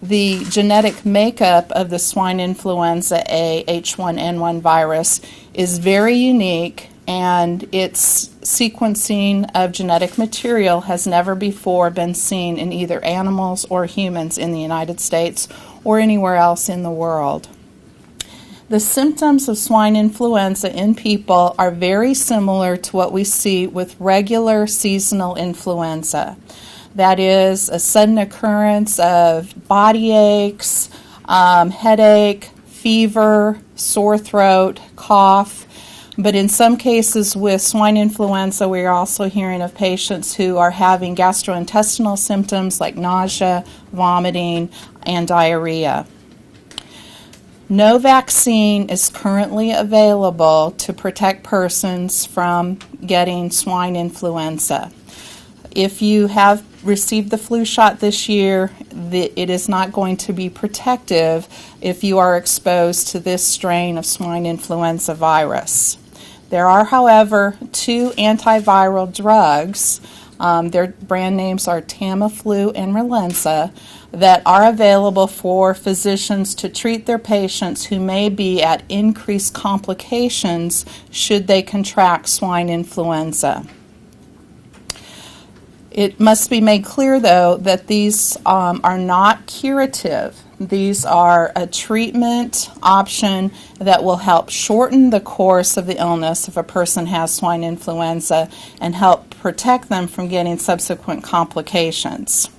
the genetic makeup of the swine influenza A H1N1 virus is very unique, and its sequencing of genetic material has never before been seen in either animals or humans in the United States or anywhere else in the world. The symptoms of swine influenza in people are very similar to what we see with regular seasonal influenza. That is a sudden occurrence of body aches, headache, fever, sore throat, cough. But in some cases with swine influenza, we are also hearing of patients who are having gastrointestinal symptoms like nausea, vomiting, and diarrhea. No vaccine is currently available to protect persons from getting swine influenza. If you have received the flu shot this year, it is not going to be protective if you are exposed to this strain of swine influenza virus. There are, however, 2 antiviral drugs, their brand names are Tamiflu and Relenza, that are available for physicians to treat their patients who may be at increased complications should they contract swine influenza. It must be made clear, though, that these are not curative. These are a treatment option that will help shorten the course of the illness if a person has swine influenza and help protect them from getting subsequent complications.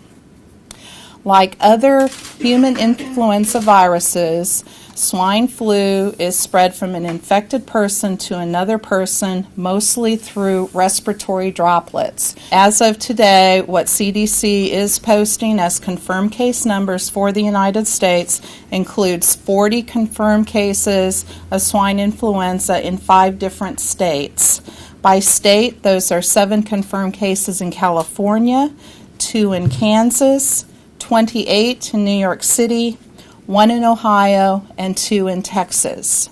Like other human influenza viruses, swine flu is spread from an infected person to another person, mostly through respiratory droplets. As of today, what CDC is posting as confirmed case numbers for the United States includes 40 confirmed cases of swine influenza in 5 different states. By state, those are 7 confirmed cases in California, 2 in Kansas, 28 in New York City, 1 in Ohio, and 2 in Texas.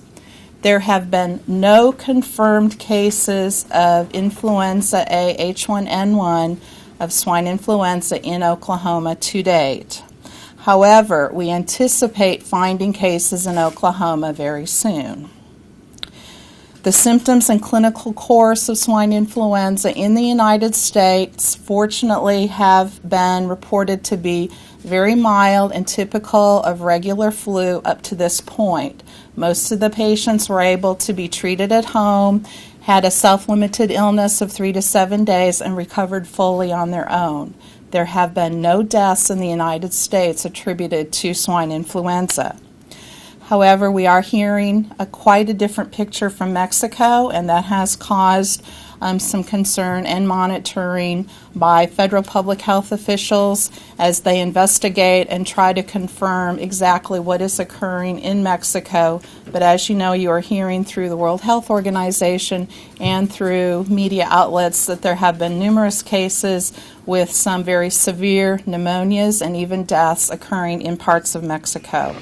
There have been no confirmed cases of influenza A H1N1 of swine influenza in Oklahoma to date. However, we anticipate finding cases in Oklahoma very soon. The symptoms and clinical course of swine influenza in the United States, fortunately, have been reported to be very mild and typical of regular flu up to this point. Most of the patients were able to be treated at home, had a self-limited illness of 3 to 7 days, and recovered fully on their own. There have been no deaths in the United States attributed to swine influenza. However, we are hearing quite a different picture from Mexico, and that has caused some concern and monitoring by federal public health officials as they investigate and try to confirm exactly what is occurring in Mexico. But as you know, you are hearing through the World Health Organization and through media outlets that there have been numerous cases with some very severe pneumonias and even deaths occurring in parts of Mexico.